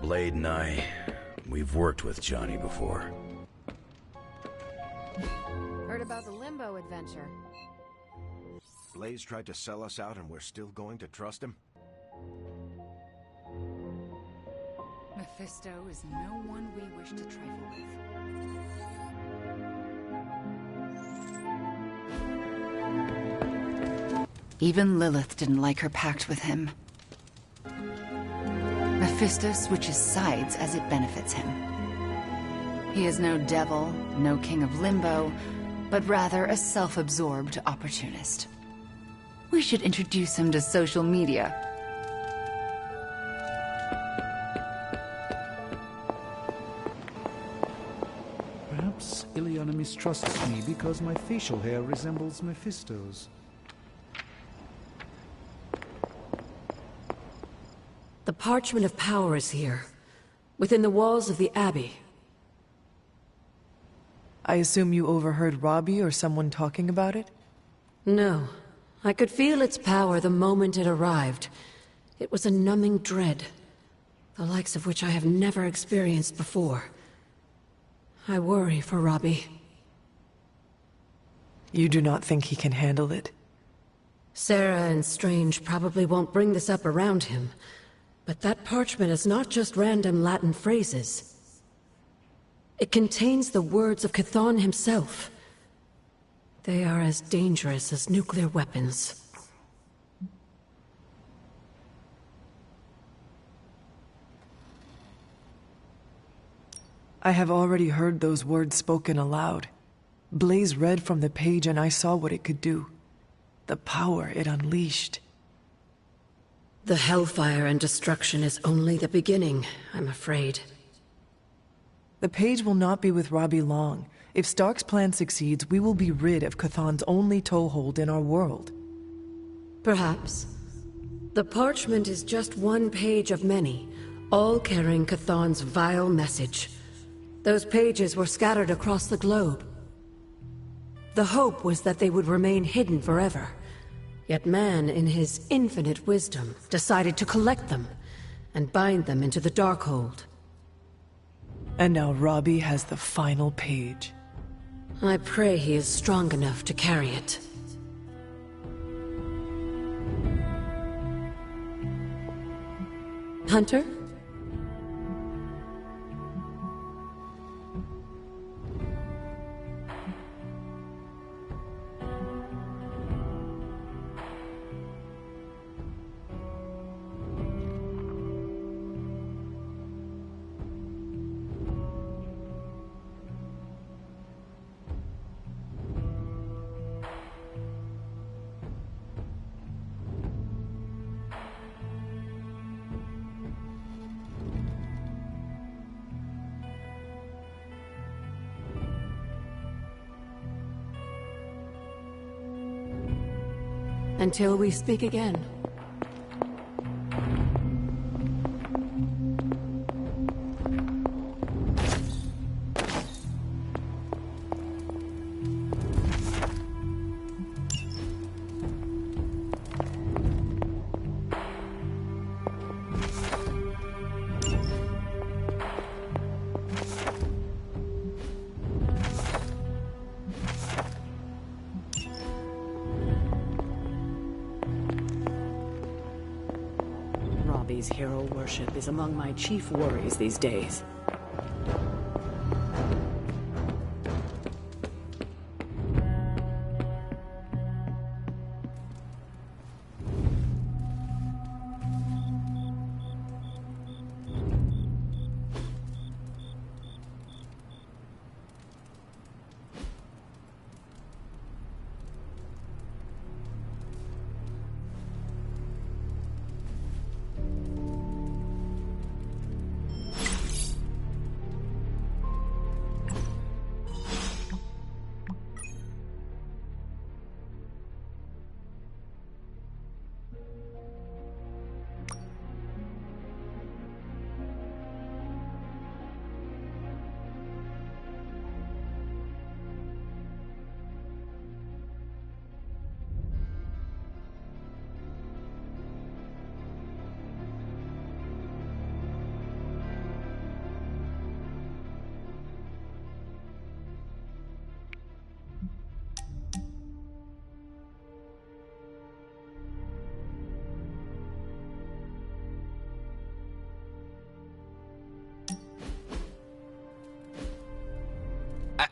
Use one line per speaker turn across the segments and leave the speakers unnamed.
Blade and we've worked with Johnny before.
Heard about the Limbo adventure.
Blaze tried to sell us out and we're still going to trust him?
Mephisto is no one we wish to trifle with. Even Lilith didn't like her pact with him. Mephisto switches sides as it benefits him. He is no devil, no king of Limbo, but rather a self-absorbed opportunist. We should introduce him to social media.
Perhaps Ileana mistrusts me because my facial hair resembles Mephisto's.
The Parchment of Power is here, within the walls of the Abbey.
I assume you overheard Robbie or someone talking about it?
No. I could feel its power the moment it arrived. It was a numbing dread, the likes of which I have never experienced before. I worry for Robbie.
You do not think he can handle it?
Sarah and Strange probably won't bring this up around him, but that parchment is not just random Latin phrases. It contains the words of Chthon himself. They are as dangerous as nuclear weapons.
I have already heard those words spoken aloud. Blaze read from the page and I saw what it could do. The power it unleashed.
The hellfire and destruction is only the beginning, I'm afraid.
The page will not be with Robbie long. If Stark's plan succeeds, we will be rid of Chthon's only toehold in our world.
Perhaps. The parchment is just one page of many, all carrying Chthon's vile message. Those pages were scattered across the globe. The hope was that they would remain hidden forever. Yet man, in his infinite wisdom, decided to collect them and bind them into the Darkhold.
And now Robbie has the final page.
I pray he is strong enough to carry it. Hunter? Until we speak again.
Robbie's hero worship is among my chief worries these days.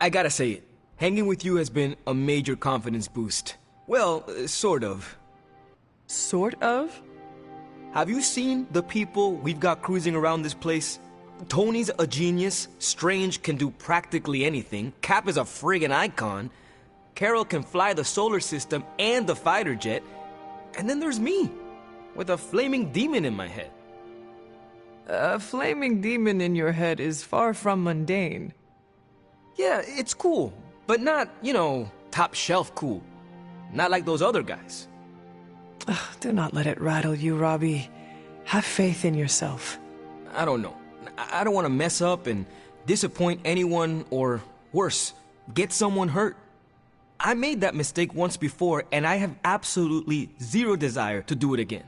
I gotta say it. Hanging with you has been a major confidence boost. Well, sort of.
Sort of?
Have you seen the people we've got cruising around this place? Tony's a genius, Strange can do practically anything, Cap is a friggin' icon, Carol can fly the solar system and the fighter jet, and then there's me, with a flaming demon in my head.
A flaming demon in your head is far from mundane.
Yeah, it's cool, but not, top shelf cool. Not like those other guys.
Do not let it rattle you, Robbie. Have faith in yourself.
I don't know. I don't want to mess up and disappoint anyone or, worse, get someone hurt. I made that mistake once before and I have absolutely zero desire to do it again.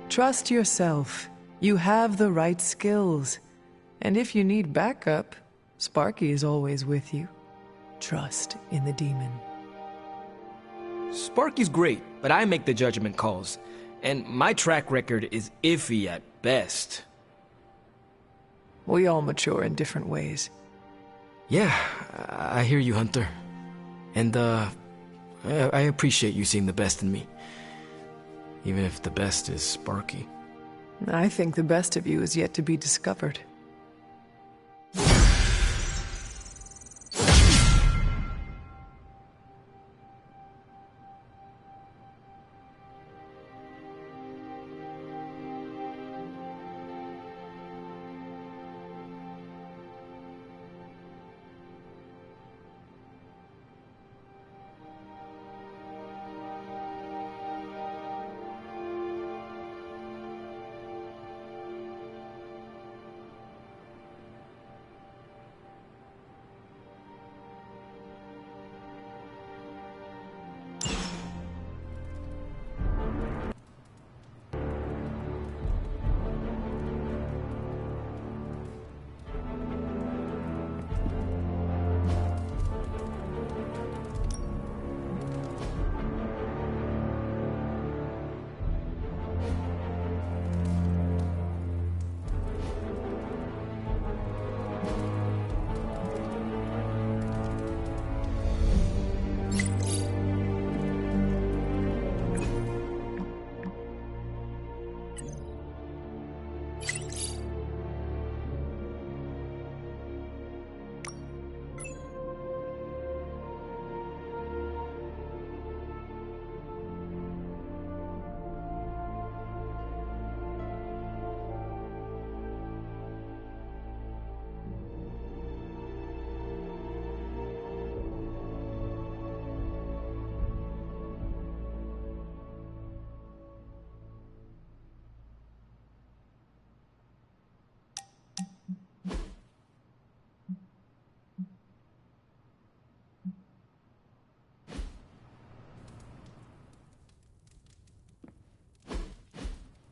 Trust yourself. You have the right skills. And if you need backup, Sparky is always with you. Trust in the demon.
Sparky's great, but I make the judgment calls. And my track record is iffy at best.
We all mature in different ways.
Yeah, I hear you, Hunter. And, I appreciate you seeing the best in me. Even if the best is Sparky.
I think the best of you is yet to be discovered.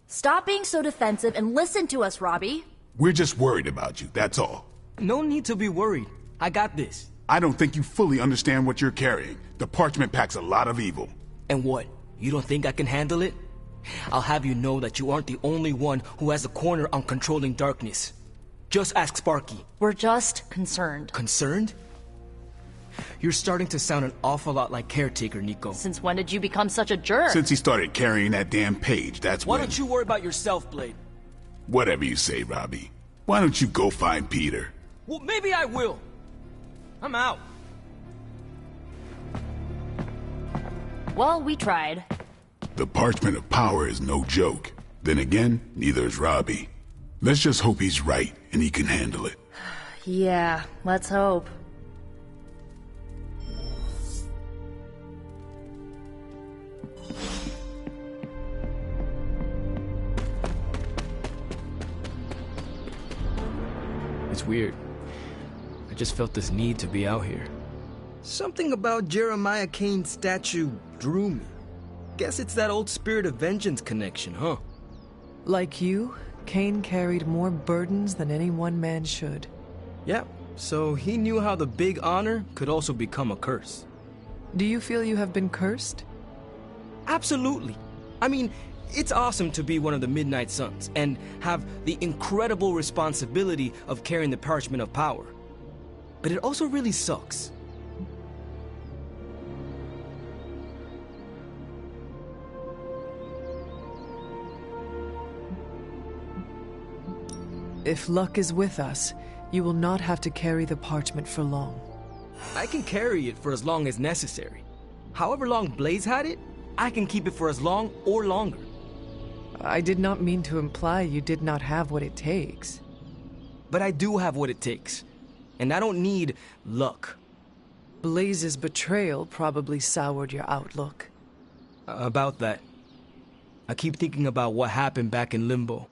Stop being so defensive and listen to us, Robbie.
We're just worried about you, that's all.
No need to be worried. I got this.
I don't think you fully understand what you're carrying. The parchment packs a lot of evil.
And what? You don't think I can handle it? I'll have you know that you aren't the only one who has a corner on controlling darkness. Just ask Sparky.
We're just concerned.
Concerned? You're starting to sound an awful lot like Caretaker, Nico.
Since when did you become such a jerk?
Since he started carrying that damn page, that's
Why
when...
don't you worry about yourself, Blade?
Whatever you say, Robbie. Why don't you go find Peter?
Well, maybe I will. I'm out.
Well, we tried.
The parchment of power is no joke. Then again, neither is Robbie. Let's just hope he's right and he can handle it.
Yeah, let's hope.
It's weird. I just felt this need to be out here. Something about Jeremiah Kane's statue drew me. Guess it's that old Spirit of Vengeance connection, huh?
Like you, Kane carried more burdens than any one man should.
Yep, so he knew how the big honor could also become a curse.
Do you feel you have been cursed?
Absolutely. I mean, It's awesome to be one of the Midnight Suns and have the incredible responsibility of carrying the Parchment of Power. But it also really sucks.
If luck is with us, you will not have to carry the parchment for long.
I can carry it for as long as necessary. However long Blaze had it, I can keep it for as long or longer.
I did not mean to imply you did not have what it takes.
But I do have what it takes. And I don't need luck.
Blaze's betrayal probably soured your outlook.
About that. I keep thinking about what happened back in Limbo.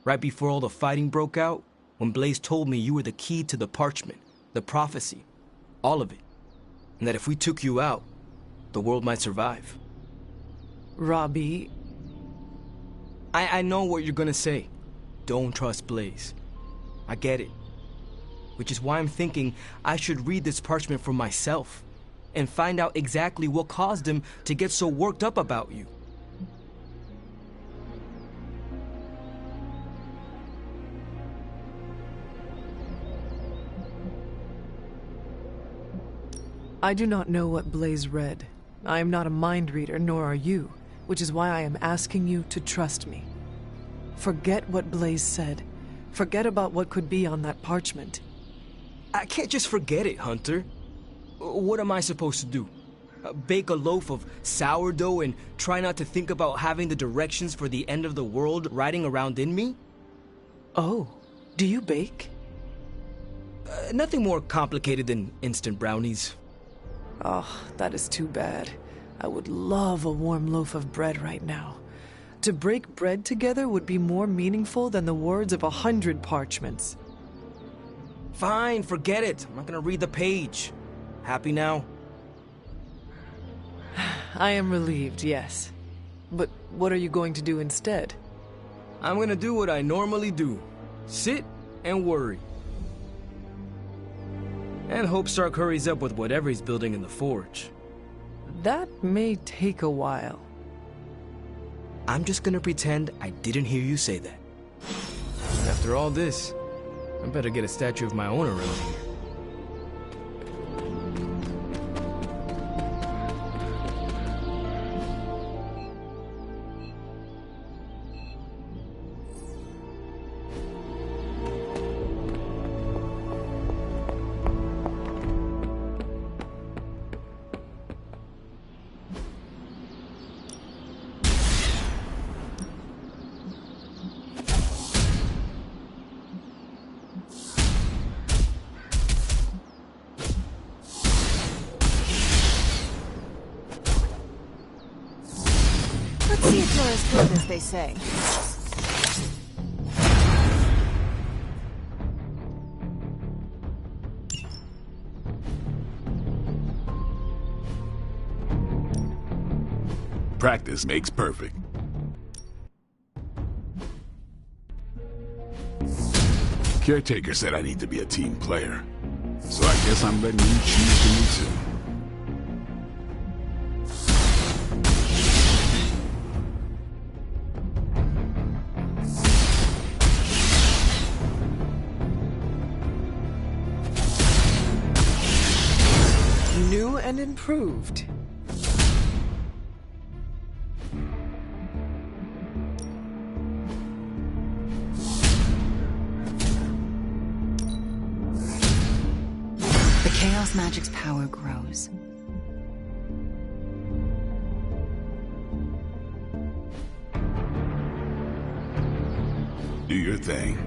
Right before all the fighting broke out, when Blaze told me you were the key to the parchment, the prophecy, all of it. And that if we took you out, the world might survive.
Robbie...
I know what you're gonna say. Don't trust Blaze. I get it. Which is why I'm thinking I should read this parchment for myself and find out exactly what caused him to get so worked up about you.
I do not know what Blaze read. I am not a mind reader, nor are you, which is why I am asking you to trust me. Forget what Blaze said. Forget about what could be on that parchment.
I can't just forget it, Hunter. What am I supposed to do? Bake a loaf of sourdough and try not to think about having the directions for the end of the world riding around in me?
Oh, do you bake?
Nothing more complicated than instant brownies.
Oh, that is too bad. I would love a warm loaf of bread right now. To break bread together would be more meaningful than the words of 100 parchments.
Fine, forget it. I'm not gonna read the page. Happy now?
I am relieved, yes. But what are you going to do instead?
I'm gonna do what I normally do. Sit and worry. And hope Stark hurries up with whatever he's building in the forge.
That may take a while.
I'm just gonna pretend I didn't hear you say that. After all this, I better get a statue of my own around here.
Let's see if you're as good as they say.
Practice makes perfect. Caretaker said I need to be a team player, so I guess I'm letting you choose for me too.
New and improved.
The Chaos Magic's power grows.
Do your thing.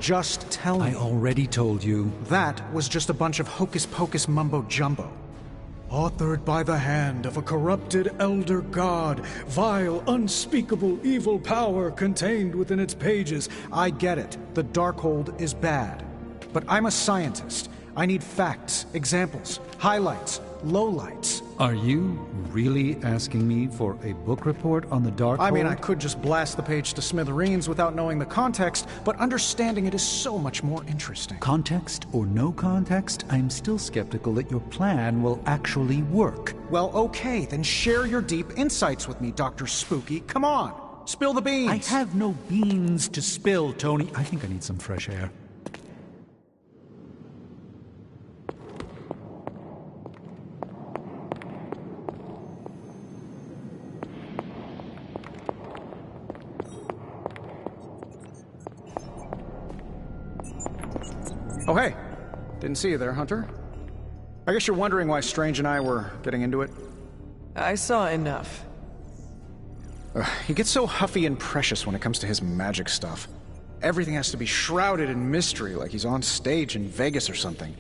Just tell me.
I already told you.
That was just a bunch of hocus-pocus mumbo-jumbo. Authored by the hand of a corrupted elder god, vile, unspeakable evil power contained within its pages. I get it. The Darkhold is bad. But I'm a scientist. I need facts, examples, highlights, lowlights,
Are you really asking me for a book report on the Dark
I mean,
Hold?
I could just blast the page to smithereens without knowing the context, but understanding it is so much more interesting.
Context or no context, I'm still skeptical that your plan will actually work.
Well, okay, then share your deep insights with me, Dr. Spooky. Come on, spill the beans.
I have no beans to spill, Tony. I think I need some fresh air.
Oh, hey. Didn't see you there, Hunter. I guess you're wondering why Strange and I were getting into it.
I saw enough.
He gets so huffy and precious when it comes to his magic stuff. Everything has to be shrouded in mystery, like he's on stage in Vegas or something.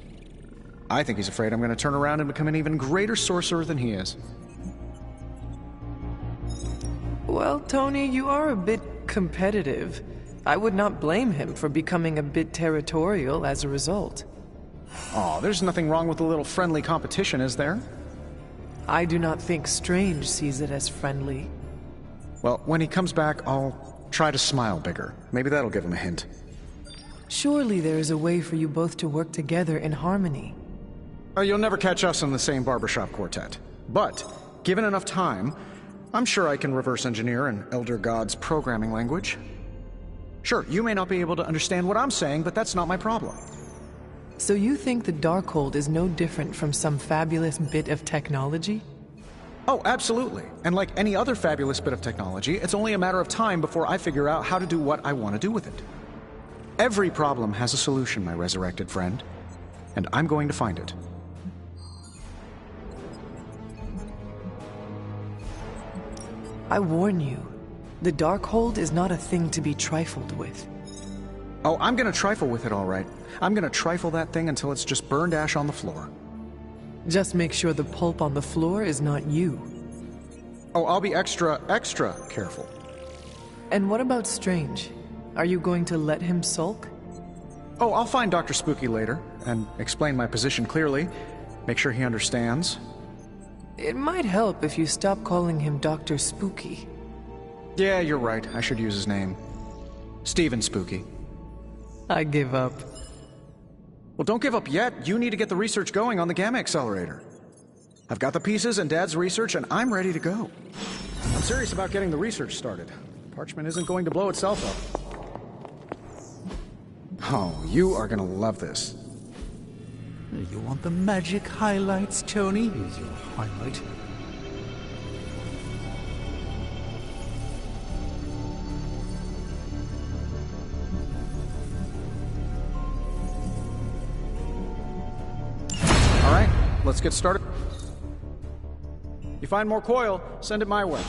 I think he's afraid I'm going to turn around and become an even greater sorcerer than he is.
Well, Tony, you are a bit competitive. I would not blame him for becoming a bit territorial as a result.
Aw, there's nothing wrong with a little friendly competition, is there?
I do not think Strange sees it as friendly.
Well, when he comes back, I'll try to smile bigger. Maybe that'll give him a hint.
Surely there is a way for you both to work together in harmony.
You'll never catch us in the same barbershop quartet. But, given enough time, I'm sure I can reverse engineer an Elder God's programming language. Sure, you may not be able to understand what I'm saying, but that's not my problem.
So you think the Darkhold is no different from some fabulous bit of technology?
Oh, absolutely. And like any other fabulous bit of technology, it's only a matter of time before I figure out how to do what I want to do with it. Every problem has a solution, my resurrected friend. And I'm going to find it.
I warn you, the Darkhold is not a thing to be trifled with.
Oh, I'm gonna trifle with it all right. I'm gonna trifle that thing until it's just burned ash on the floor.
Just make sure the pulp on the floor is not you.
Oh, I'll be extra careful.
And what about Strange? Are you going to let him sulk?
Oh, I'll find Dr. Spooky later, and explain my position clearly. Make sure he understands.
It might help if you stop calling him Dr. Spooky.
Yeah, you're right. I should use his name. Stephen Spooky.
I give up.
Well, don't give up yet. You need to get the research going on the Gamma Accelerator. I've got the pieces and Dad's research, and I'm ready to go. I'm serious about getting the research started. Parchment isn't going to blow itself up. Oh, you are gonna love this.
You want the magic highlights, Tony? Here's your highlight.
All right, let's get started. You find more coil, send it my way.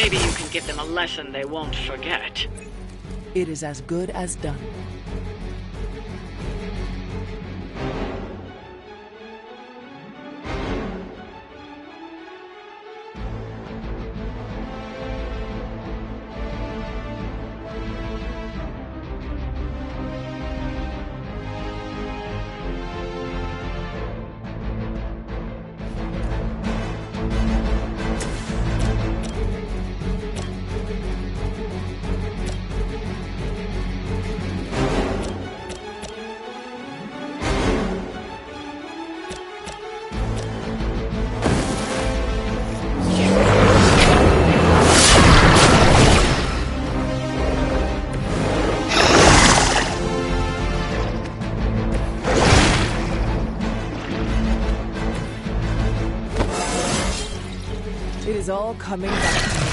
Maybe you can give them a lesson they won't forget.
It is as good as done. It is all coming back to me.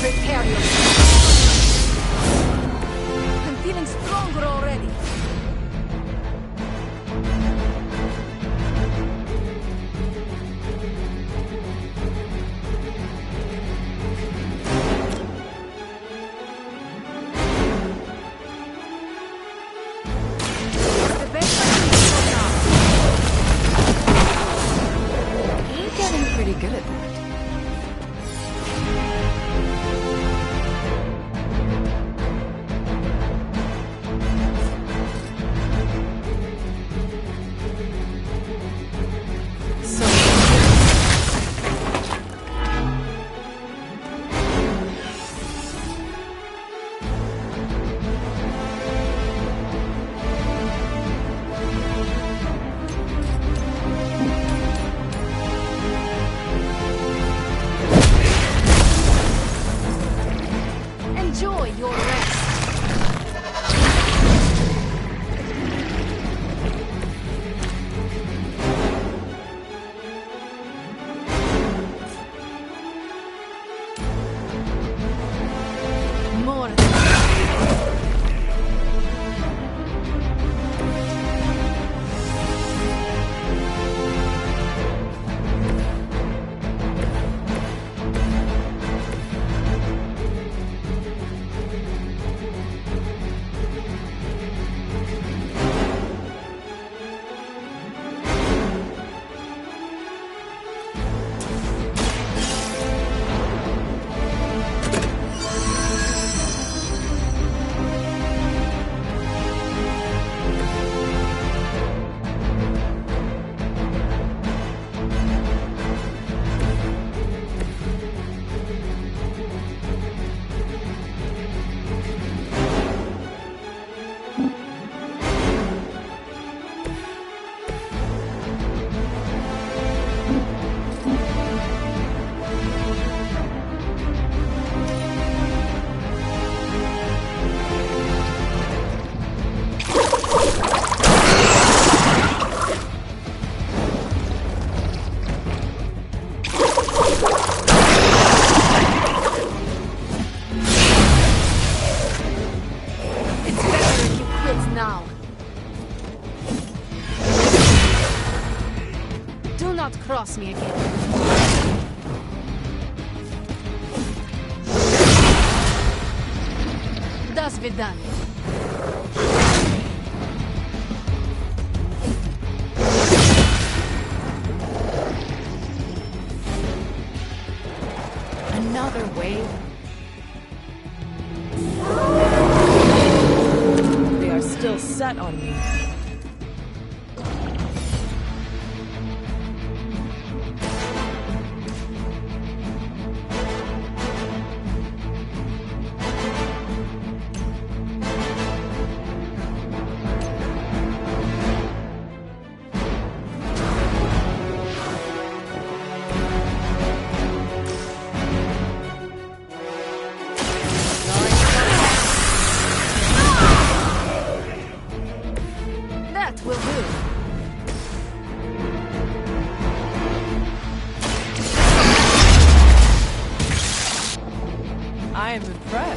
Prepare yourself. I'm feeling stronger already.
You're getting pretty good at that.
Enjoy your rest. More than now. Do not cross me again. До свидания.
Another wave?
They are still set on me.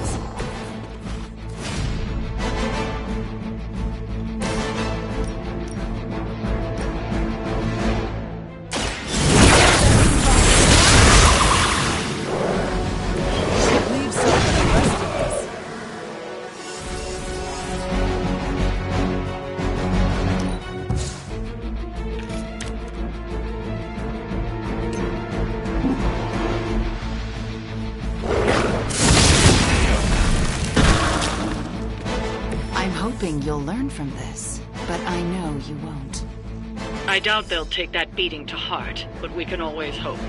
is.
Leave some for the rest of us.
I'm hoping you'll learn from this, but I know you won't.
I doubt they'll take that beating to heart, but we can always hope.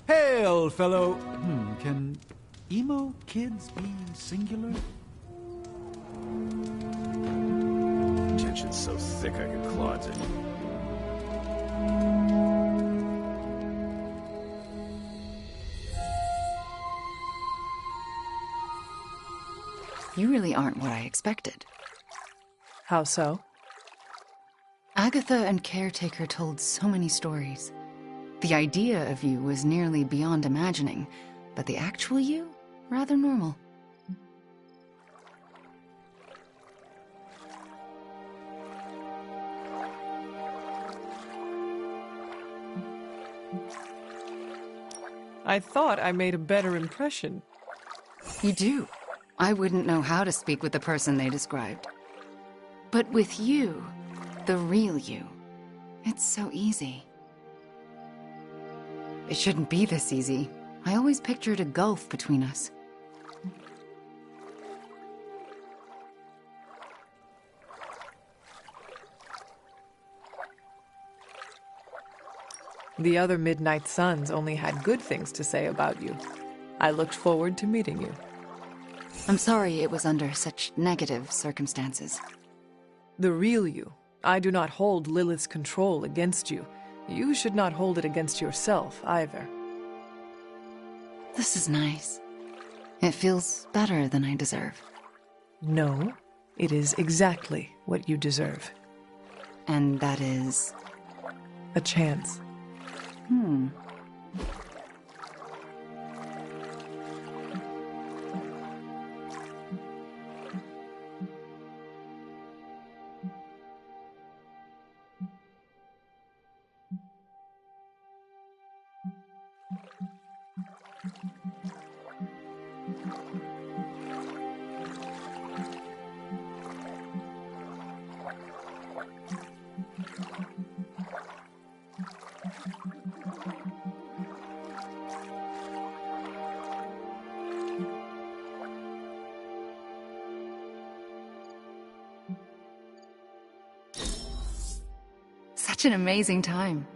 Hail, fellow. Can emo kids be singular?
Tension's so thick I could clod it.
You really aren't what I expected.
How so?
Agatha and Caretaker told so many stories. The idea of you was nearly beyond imagining, but the actual you, rather normal.
I thought I made a better impression.
You do. I wouldn't know how to speak with the person they described. But with you, the real you, it's so easy. It shouldn't be this easy. I always pictured a gulf between us.
The other Midnight Suns only had good things to say about you. I looked forward to meeting you.
I'm sorry it was under such negative circumstances.
The real you. I do not hold Lilith's control against you. You should not hold it against yourself, either.
This is nice. It feels better than I deserve.
No, it is exactly what you deserve.
And that is?
A chance.
Such an amazing time.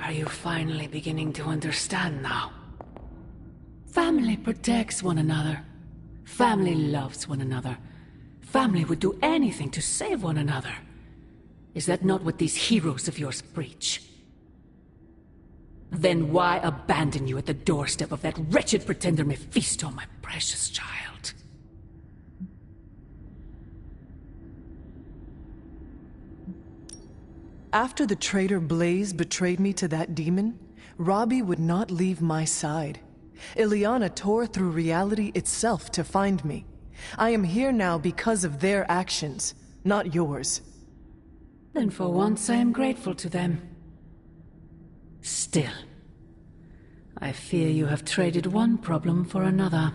Are you finally beginning to understand now? Family protects one another. Family loves one another. Family would do anything to save one another. Is that not what these heroes of yours preach? Then why abandon you at the doorstep of that wretched pretender Mephisto, my precious child?
After the traitor Blaze betrayed me to that demon, Robbie would not leave my side. Ileana tore through reality itself to find me. I am here now because of their actions, not yours.
Then for once I am grateful to them. Still, I fear you have traded one problem for another.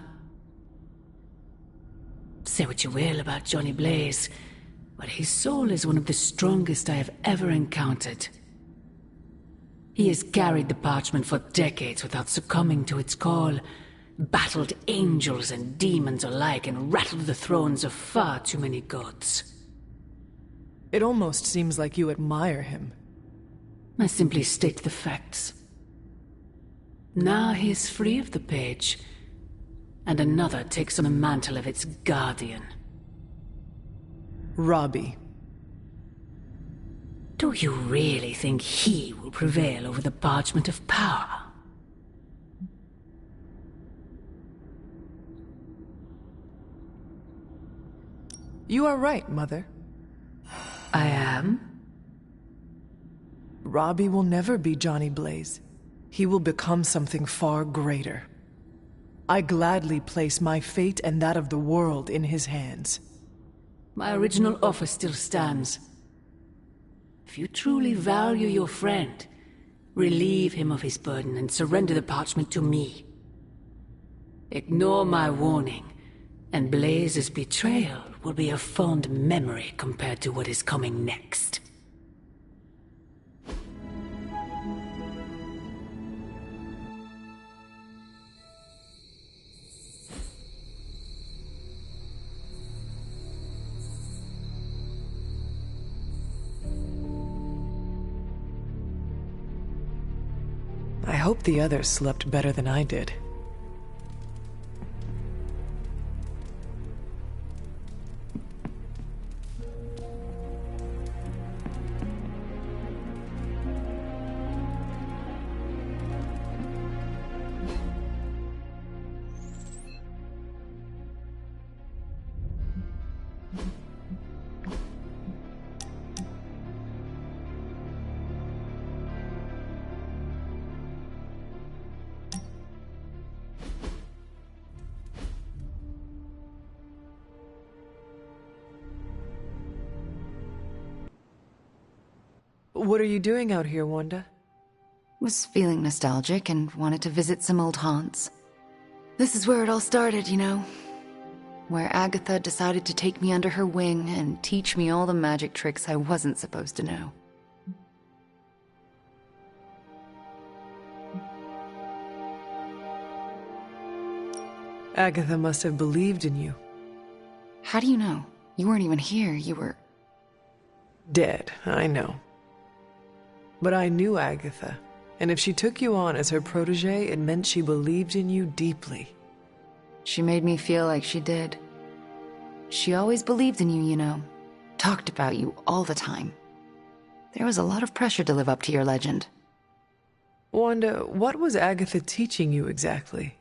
Say what you will about Johnny Blaze, but his soul is one of the strongest I have ever encountered. He has carried the parchment for decades without succumbing to its call, battled angels and demons alike, and rattled the thrones of far too many gods.
It almost seems like you admire him.
I simply state the facts. Now he is free of the page, and another takes on the mantle of its guardian.
Robbie.
Do you really think he will prevail over the parchment of power?
You are right, Mother.
I am?
Robbie will never be Johnny Blaze. He will become something far greater. I gladly place my fate and that of the world in his hands.
My original offer still stands. If you truly value your friend, relieve him of his burden and surrender the parchment to me. Ignore my warning, and Blaze's betrayal will be a fond memory compared to what is coming next.
I hope the others slept better than I did. What are you doing out here, Wanda?
Was feeling nostalgic and wanted to visit some old haunts. This is where it all started, you know. Where Agatha decided to take me under her wing and teach me all the magic tricks I wasn't supposed to know.
Agatha must have believed in you.
How do you know? You weren't even here, you were...
Dead, I know. But I knew Agatha, and if she took you on as her protege, it meant she believed in you deeply.
She made me feel like she did. She always believed in you, you know. Talked about you all the time. There was a lot of pressure to live up to your legend.
Wanda, what was Agatha teaching you exactly?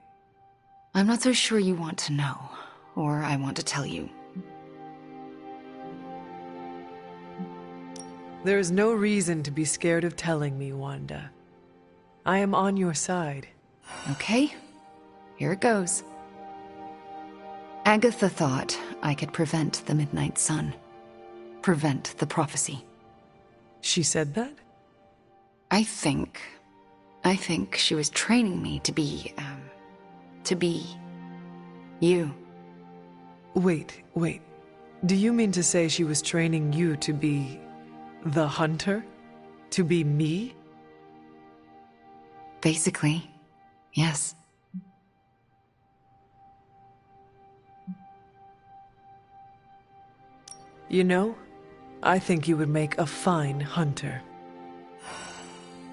I'm not so sure you want to know, or I want to tell you.
There is no reason to be scared of telling me, Wanda. I am on your side.
Okay, here it goes. Agatha thought I could prevent the Midnight Sun. Prevent the prophecy.
She said that?
I think she was training me to be you.
Wait. Do you mean to say she was training you to be the hunter? To be me?
Basically, yes.
You know, I think you would make a fine hunter.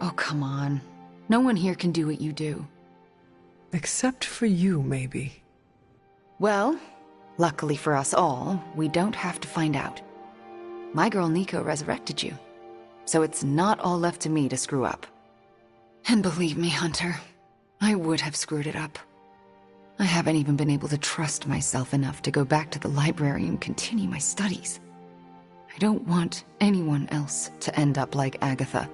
Oh, come on. No one here can do what you do.
Except for you, maybe.
Well, luckily for us all, we don't have to find out. My girl Nico resurrected you, so it's not all left to me to screw up. And believe me, Hunter, I would have screwed it up. I haven't even been able to trust myself enough to go back to the library and continue my studies. I don't want anyone else to end up like Agatha.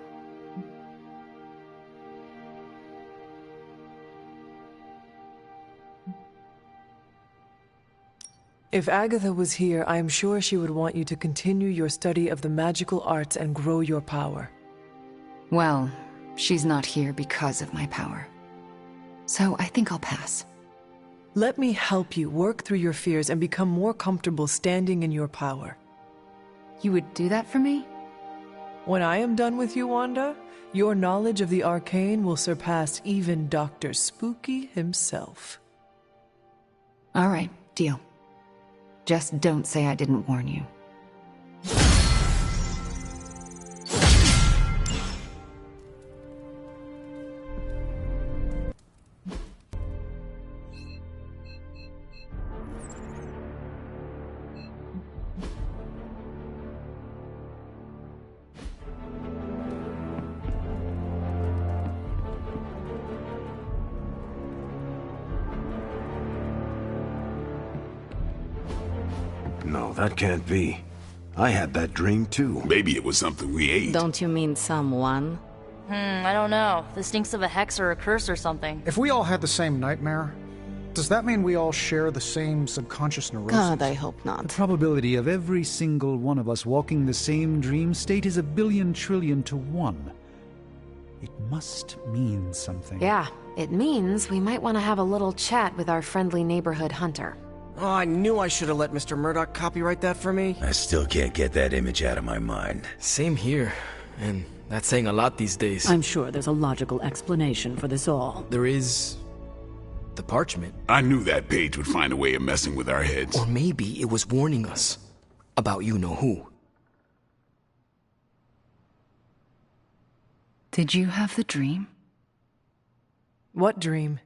If Agatha was here, I am sure she would want you to continue your study of the magical arts and grow your power.
Well, she's not here because of my power. So I think I'll pass.
Let me help you work through your fears and become more comfortable standing in your power.
You would do that for me?
When I am done with you, Wanda, your knowledge of the arcane will surpass even Dr. Spooky himself.
All right, deal. Just don't say I didn't warn you.
No, that can't be. I had that dream too.
Maybe it was something we ate.
Don't you mean someone? I don't know. This stinks of a hex or a curse or something.
If we all had the same nightmare, does that mean we all share the same subconscious neurosis?
God, I hope not.
The probability of every single one of us walking the same dream state is 1,000,000,000,000 to 1. It must mean something.
Yeah, it means we might want to have a little chat with our friendly neighborhood hunter.
Oh, I knew I should have let Mr. Murdoch copyright that for me.
I still can't get that image out of my mind.
Same here, and that's saying a lot these days.
I'm sure there's a logical explanation for this all.
There is... the parchment.
I knew that page would find a way of messing with our heads.
Or maybe it was warning us about you-know-who.
Did you have the dream?
What dream?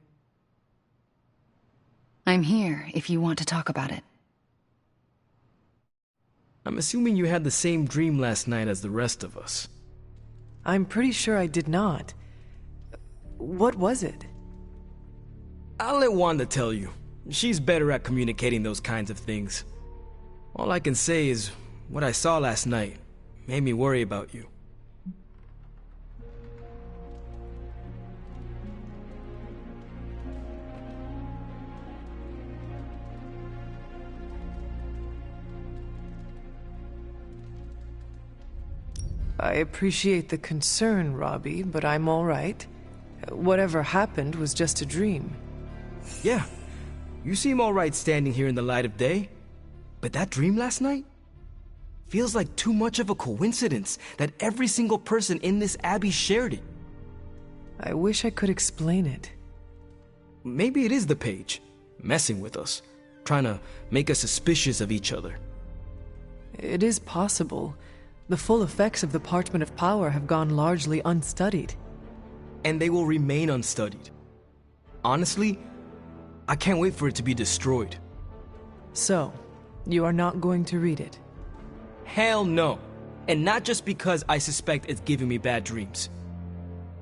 I'm here if you want to talk about it.
I'm assuming you had the same dream last night as the rest of us.
I'm pretty sure I did not. What was it?
I'll let Wanda tell you. She's better at communicating those kinds of things. All I can say is, what I saw last night made me worry about you.
I appreciate the concern, Robbie, but I'm all right. Whatever happened was just a dream.
Yeah, you seem all right standing here in the light of day. But that dream last night? Feels like too much of a coincidence that every single person in this abbey shared it.
I wish I could explain it.
Maybe it is the page, messing with us, trying to make us suspicious of each other.
It is possible. The full effects of the Parchment of Power have gone largely unstudied.
And they will remain unstudied. Honestly, I can't wait for it to be destroyed.
So, you are not going to read it?
Hell no. And not just because I suspect it's giving me bad dreams.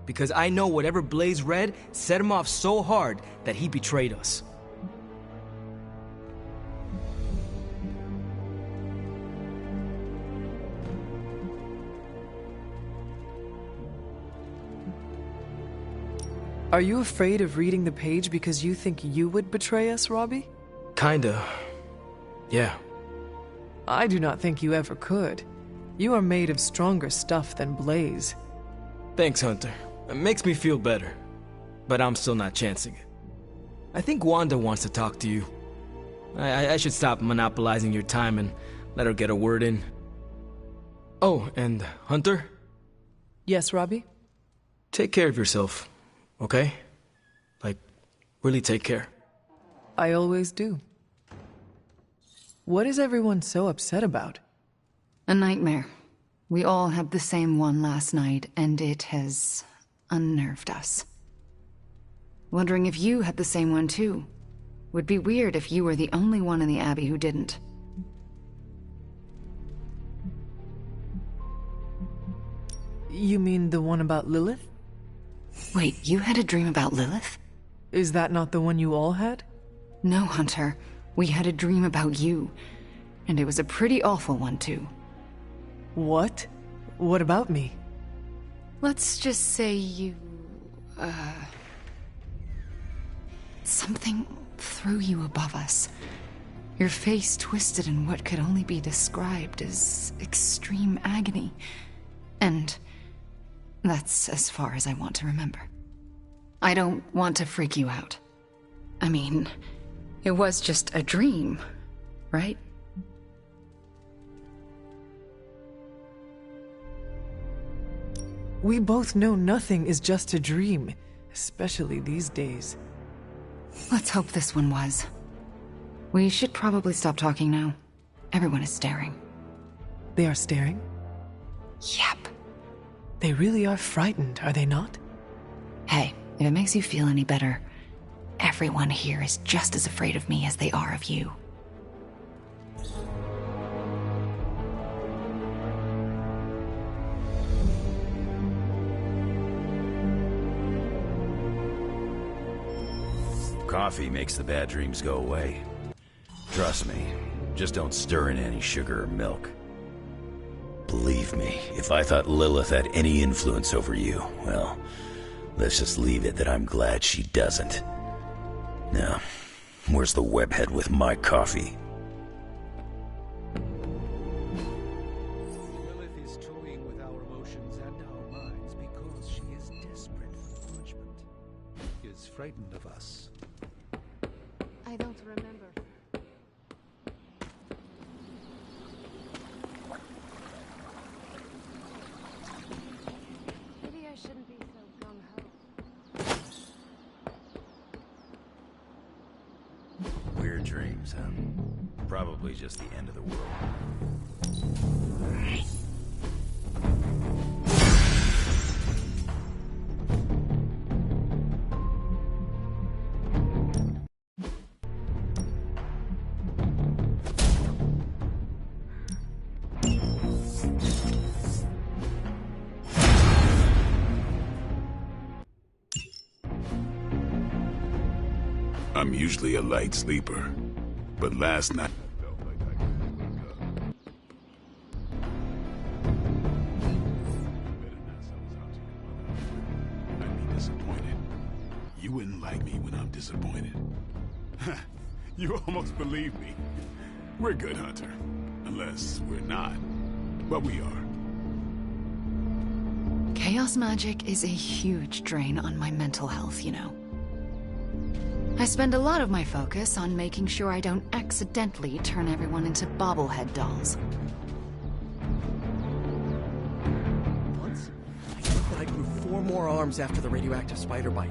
Because I know whatever Blaze read set him off so hard that he betrayed us.
Are you afraid of reading the page because you think you would betray us, Robbie?
Kinda. Yeah.
I do not think you ever could. You are made of stronger stuff than Blaze.
Thanks, Hunter. It makes me feel better. But I'm still not chancing it. I think Wanda wants to talk to you. I should stop monopolizing your time and let her get a word in. Oh, and Hunter?
Yes, Robbie?
Take care of yourself. Okay? Like, really take care.
I always do. What is everyone so upset about?
A nightmare. We all had the same one last night, and it has unnerved us. Wondering if you had the same one too. Would be weird if you were the only one in the Abbey who didn't.
You mean the one about Lilith?
Wait, you had a dream about Lilith?
Is that not the one you all had?
No, Hunter. We had a dream about you. And it was a pretty awful one, too.
What? What about me?
Let's just say you... Something threw you above us. Your face twisted in what could only be described as extreme agony. And that's as far as I want to remember. I don't want to freak you out. I mean, it was just a dream, right?
We both know nothing is just a dream, especially these days.
Let's hope this one was. We should probably stop talking now. Everyone is staring.
They are staring?
Yep.
They really are frightened, are they not?
Hey, if it makes you feel any better, everyone here is just as afraid of me as they are of you.
Coffee makes the bad dreams go away. Trust me, just don't stir in any sugar or milk. Believe me, if I thought Lilith had any influence over you, well, let's just leave it that I'm glad she doesn't. Now, where's the webhead with my coffee?
Lilith is toying with our emotions and our minds because she is desperate for punishment. She is frightened of us.
I don't remember. Maybe I shouldn't be so gung-ho.
Weird dreams, huh? Probably just the end of the world.
I'm usually a light sleeper, but last night I felt like I couldn't wake up. Better not sell us out to your mother. I'd be disappointed. You wouldn't like me when I'm disappointed. You almost believe me. We're good, Hunter. Unless we're not. But we are.
Chaos magic is a huge drain on my mental health, you know. I spend a lot of my focus on making sure I don't accidentally turn everyone into bobblehead dolls.
Once, I thought that I grew 4 more arms after the radioactive spider bite.